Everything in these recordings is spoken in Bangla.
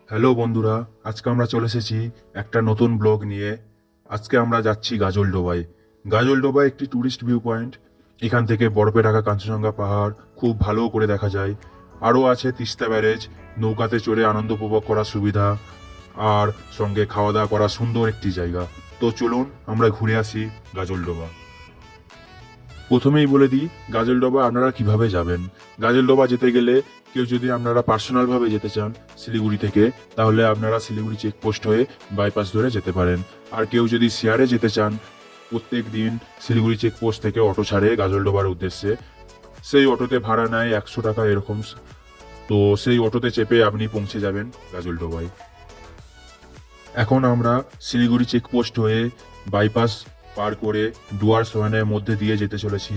হ্যালো বন্ধুরা, আজকে আমরা চলে এসেছি একটা নতুন ব্লগ নিয়ে। আজকে আমরা যাচ্ছি গাজলডোবায়। গাজলডোবা একটি ট্যুরিস্ট ভিউ পয়েন্ট। এখান থেকে বরফে ঢাকা কাঞ্চনজঙ্ঘা পাহাড় খুব ভালো করে দেখা যায়। আরও আছে তিস্তা ব্যারেজ, নৌকাতে চড়ে আনন্দ উপভোগ করার সুবিধা, আর সঙ্গে খাওয়া দাওয়া করার সুন্দর একটি জায়গা। তো চলুন আমরা ঘুরে আসি গাজলডোবা। প্রথমেই বলে দিই গাজলডোবা আপনারা কিভাবে যাবেন। গাজলডোবা যেতে গেলে কেউ যদি আপনারা পার্সোনালভাবে যেতে চান শিলিগুড়ি থেকে, তাহলে আপনারা শিলিগুড়ি চেকপোস্ট হয়ে বাইপাস ধরে যেতে পারেন। আর কেউ যদি শেয়ারে যেতে চান, প্রত্যেক দিন শিলিগুড়ি চেকপোস্ট থেকে অটো ছাড়ে গাজলডোবার উদ্দেশ্যে। সেই অটোতে ভাড়া নেয় 100 টাকা এরকম। তো সেই অটোতে চেপে আপনি পৌঁছে যাবেন গাজলডোবায়। এখন আমরা শিলিগুড়ি চেকপোস্ট হয়ে বাইপাস পার করে ডুয়ার্স ওয়ানের মধ্যে দিয়ে যেতে চলেছি।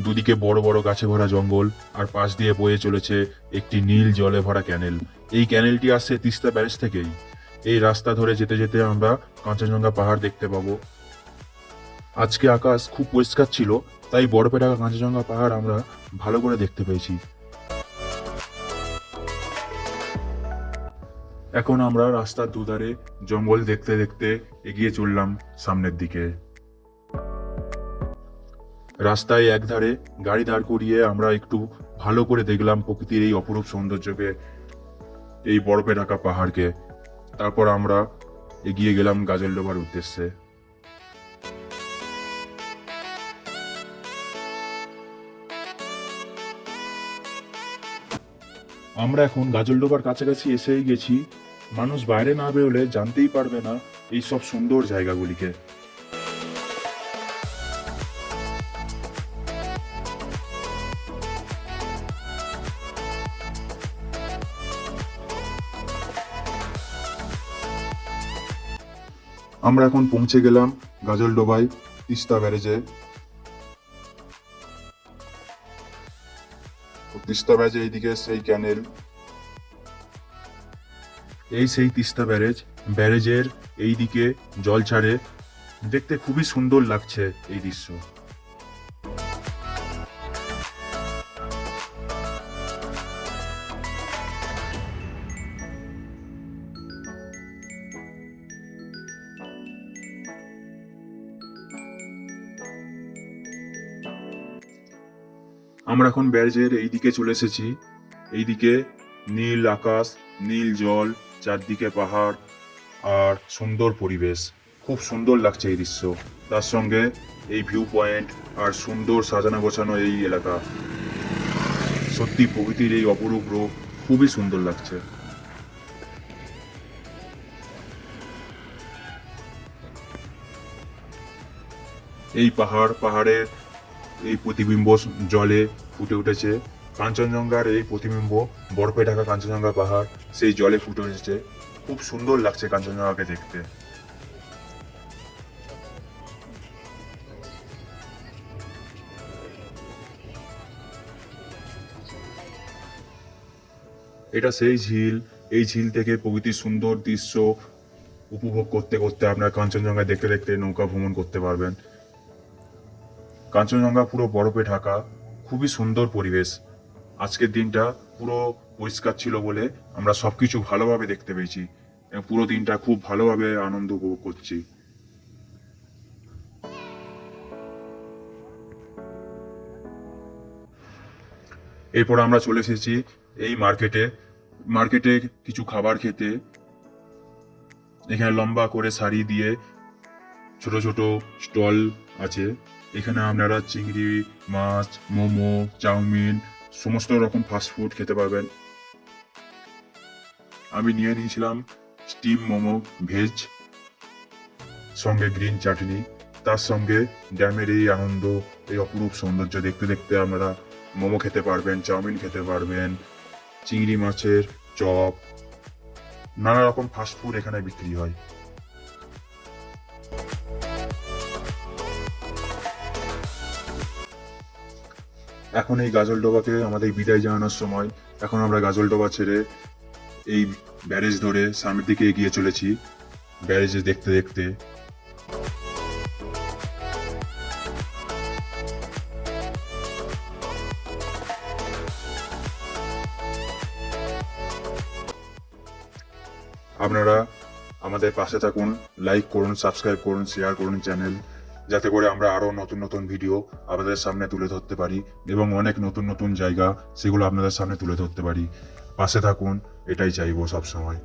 দুদিকে বড় বড় গাছে ভরা জঙ্গল, আর পাশ দিয়ে বয়ে চলেছে একটি নীল জলে ভরা ক্যানেল। এই ক্যানেলটি আসছে তিস্তা ব্যারেজ থেকেই। এই রাস্তা ধরে যেতে যেতে আমরা কাঞ্চনজঙ্ঘা পাহাড় দেখতে পাবো। আজকে আকাশ খুব পরিষ্কার ছিল, তাই বরফে ঢাকা কাঞ্চনজঙ্ঘা পাহাড় আমরা ভালো করে দেখতে পেয়েছি। এখন আমরা রাস্তার দুধারে জঙ্গল দেখতে দেখতে এগিয়ে চললাম সামনের দিকে। রাস্তায় একধারে গাড়ি দাঁড় করিয়ে আমরা একটু ভালো করে দেখলাম প্রকৃতির এই অপরূপ সৌন্দর্যকে, এই বরফে ঢাকা পাহাড়কে। তারপর আমরা এগিয়ে গেলাম গাজলডোবার উদ্দেশ্যে। আমরা এখন গাজলডোবার কাছাকাছি এসেই গেছি। মানুষ বাইরে না বেরোলে জানতেই পারবে না এই সব সুন্দর জায়গাগুলিকে। আমরা এখন পৌঁছে গেলাম গাজলডোবায় তিস্তা ব্যারেজে। তিস্তা ব্যারেজে এইদিকে সেই ক্যানেল, এই সেই তিস্তা ব্যারেজ। ব্যারেজের এই দিকে জল ছাড়ে, দেখতে খুবই সুন্দর লাগছে এই দৃশ্য। আমরা এখন ব্যারেজের এই দিকে চলে এসেছি। এইদিকে নীল আকাশ, নীল জল, চারদিকে পাহাড় আর সুন্দর পরিবেশ। খুব সুন্দর লাগছে এই দৃশ্য। তার সঙ্গে এই ভিউ পয়েন্ট আর সুন্দর সাজানো গোছানো এই এলাকা, সত্যি প্রকৃতির এই অপরূপ রূপ খুবই সুন্দর লাগছে। এই পাহাড়ের এই প্রতিবিম্ব জলে ফুটে উঠেছে। কাঞ্চনজঙ্ঘার এই প্রতিবিম্ব, বরফে ঢাকা কাঞ্চনজঙ্ঘা পাহাড় সেই জলে ফুটে উঠেছে। খুব সুন্দর লাগছে কাঞ্চনজঙ্ঘাকে দেখতে। এটা সেই ঝিল। এই ঝিল থেকে প্রকৃতির সুন্দর দৃশ্য উপভোগ করতে করতে আপনার কাঞ্চনজঙ্ঘা দেখতে দেখতে নৌকা ভ্রমণ করতে পারবেন। কাঞ্চনজঙ্ঘা পুরো বরফে ঢাকা, খুবই সুন্দর পরিবেশ। আজকের দিনটা পুরো পরিষ্কার ছিল বলে আমরা সবকিছু ভালোভাবে দেখতে পেয়েছি। পুরো দিনটা খুব ভালোভাবে আনন্দ উপভোগ করছি। এরপর আমরা চলে এসেছি এই মার্কেটে কিছু খাবার খেতে। এখানে লম্বা করে সারি দিয়ে ছোট ছোট স্টল আছে। এখানে আপনারা চিংড়ি মাছ, মোমো, চাউমিন, সমস্ত রকম ফাস্টফুড খেতে পারবেন। আমি নিয়ে নিয়েছিলাম স্টিম মোমো ভেজ, সঙ্গে গ্রিন চাটনি। তার সঙ্গে ড্যামের এই আনন্দ, এই অপরূপ সৌন্দর্য দেখতে দেখতে আপনারা মোমো খেতে পারবেন, চাউমিন খেতে পারবেন, চিংড়ি মাছের চপ, নানা রকম ফাস্টফুড এখানে বিক্রি হয়। এখন এই গাজলডোবাকে আমাদের বিদায় জানানোর সময়। এখন আমরা গাজলডোবা ছেড়ে এই ব্যারেজ ধরে সামনের দিকে এগিয়ে চলেছি ব্যারেজে দেখতে দেখতে। আপনারা আমাদের পাশে থাকুন, লাইক করুন, সাবস্ক্রাইব করুন, শেয়ার করুন চ্যানেল, যাতে করে আমরা আরও নতুন নতুন ভিডিও আপনাদের সামনে তুলে ধরতে পারি এবং অনেক নতুন নতুন জায়গা সেগুলো আপনাদের সামনে তুলে ধরতে পারি। পাশে থাকুন, এটাই চাইবো সবসময়।